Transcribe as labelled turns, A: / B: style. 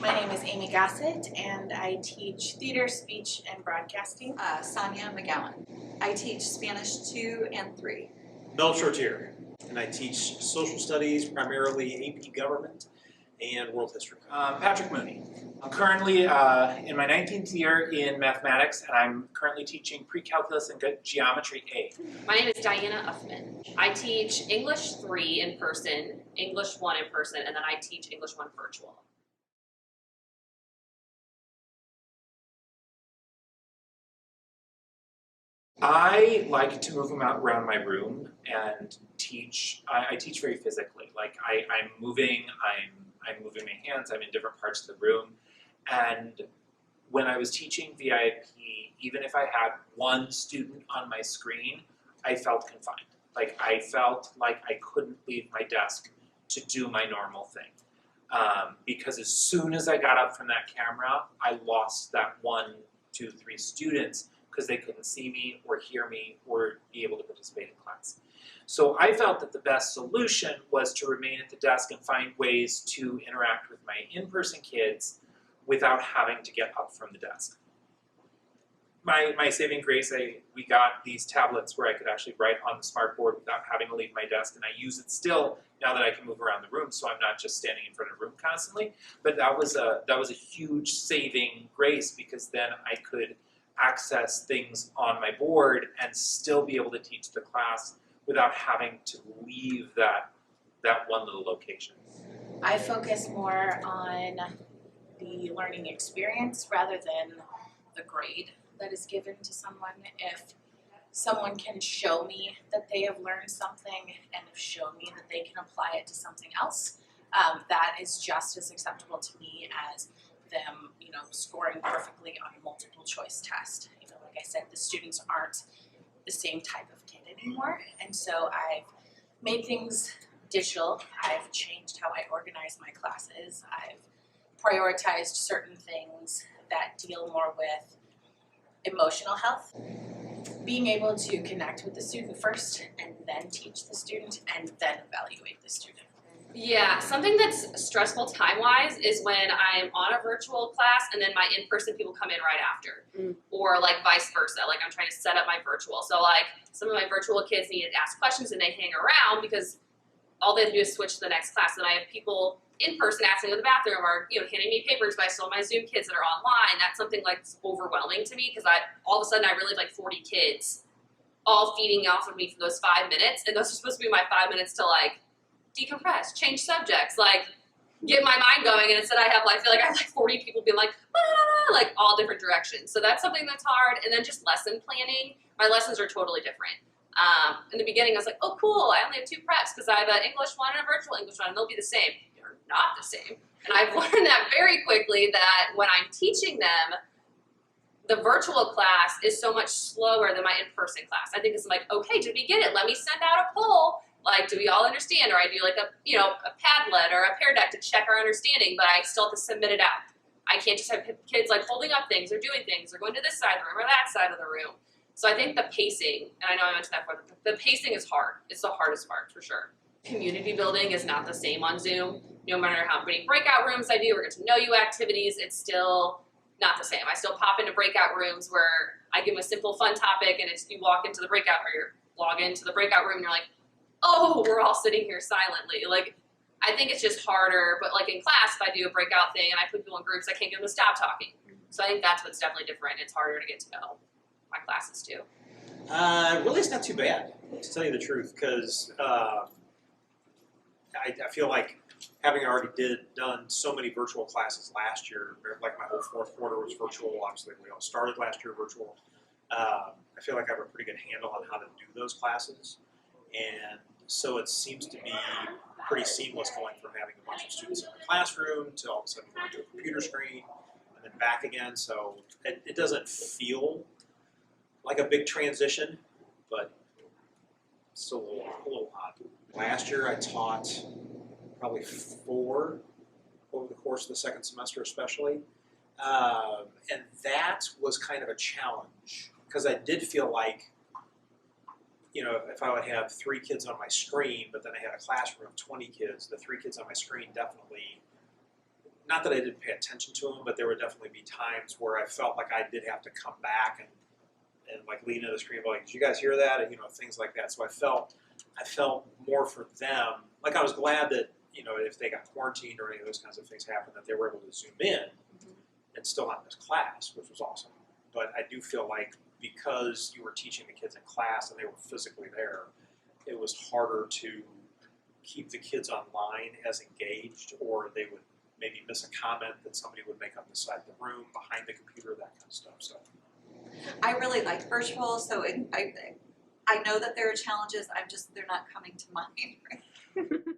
A: My name is Amy Gossett, and I teach theater, speech, and broadcasting.
B: Sonia McGowan. I teach Spanish 2 and 3.
C: Mel Chartier, and I teach social studies, primarily AP Government and World History.
D: Patrick Mooney. I'm currently in my 19th year in mathematics, and I'm currently teaching pre-calculus and geometry A.
E: My name is Diana Uffman. I teach English 3 in person, English 1 in person, and then I teach English 1 virtual.
D: I like to move them out around my room and teach. I teach very physically. Like I'm moving, I'm moving my hands, I'm in different parts of the room. And when I was teaching VIP, even if I had one student on my screen, I felt confined. Like I felt like I couldn't leave my desk to do my normal thing. Because as soon as I got up from that camera, I lost that 1, 2, 3 students because they couldn't see me or hear me or be able to participate in class. So I felt that the best solution was to remain at the desk and find ways to interact with my in-person kids without having to get up from the desk. My saving grace, we got these tablets where I could actually write on the smartboard without having to leave my desk, and I use it still now that I can move around the room, so I'm not just standing in front of a room constantly. But that was a huge saving grace, because then I could access things on my board and still be able to teach the class without having to leave that one little location.
A: I focus more on the learning experience rather than the grade that is given to someone. If someone can show me that they have learned something and show me that they can apply it to something else, that is just as acceptable to me as them, scoring perfectly on a multiple choice test. Like I said, the students aren't the same type of kid anymore, and so I've made things digital. I've changed how I organize my classes. I've prioritized certain things that deal more with emotional health. Being able to connect with the student first and then teach the student and then evaluate the student.
E: Yeah, something that's stressful time-wise is when I'm on a virtual class and then my in-person people come in right after. Or like vice versa, like I'm trying to set up my virtual. So like some of my virtual kids need to ask questions and they hang around because all they have to do is switch to the next class. And I have people in person asking in the bathroom or handing me papers, but I still have my Zoom kids that are online. That's something like overwhelming to me because all of a sudden I really have like 40 kids all feeding off of me for those 5 minutes, and those are supposed to be my 5 minutes to like decompress, change subjects, like get my mind going. And instead I feel like I have like 40 people being like, like all different directions. So that's something that's hard. And then just lesson planning. My lessons are totally different. In the beginning I was like, oh cool, I only have 2 preps because I have an English 1 and a virtual English 1, and they'll be the same. They're not the same. And I've learned that very quickly, that when I'm teaching them, the virtual class is so much slower than my in-person class. I think it's like, okay, did we get it? Let me send out a poll. Like, do we all understand? Or I do like a Padlet or a Pear Deck to check our understanding, but I still have to submit it out. I can't just have kids like holding up things or doing things or going to this side of the room or that side of the room. So I think the pacing, and I know I mentioned that before, the pacing is hard. It's the hardest part for sure. Community building is not the same on Zoom. No matter how many breakout rooms I do or get to know you activities, it's still not the same. I still pop into breakout rooms where I give them a simple fun topic, and you walk into the breakout, or you log into the breakout room and you're like, oh, we're all sitting here silently. Like, I think it's just harder, but like in class, if I do a breakout thing and I put people in groups, I can't get them to stop talking. So I think that's what's definitely different. It's harder to get to know my classes too.
C: Really, it's not too bad, to tell you the truth, because I feel like having already done so many virtual classes last year, like my whole 4th quarter was virtual. Obviously, we all started last year virtual. I feel like I have a pretty good handle on how to do those classes. And so it seems to be pretty seamless going from having a bunch of students in the classroom to all of a sudden going to a computer screen and then back again. So it doesn't feel like a big transition, but it's still a little odd. Last year I taught probably 4 over the course of the 2nd semester especially. And that was kind of a challenge because I did feel like, if I would have 3 kids on my screen, but then I had a classroom of 20 kids, the 3 kids on my screen definitely not that I didn't pay attention to them, but there would definitely be times where I felt like I did have to come back and like lean into the screen, like, did you guys hear that? And, things like that. So I felt more for them. Like I was glad that, if they got quarantined or any of those kinds of things happened, that they were able to Zoom in and still not miss class, which was awesome. But I do feel like because you were teaching the kids in class and they were physically there, it was harder to keep the kids online as engaged, or they would maybe miss a comment that somebody would make on the side of the room, behind the computer, that kind of stuff. So
B: I really like virtual, so I know that there are challenges. They're not coming to mind.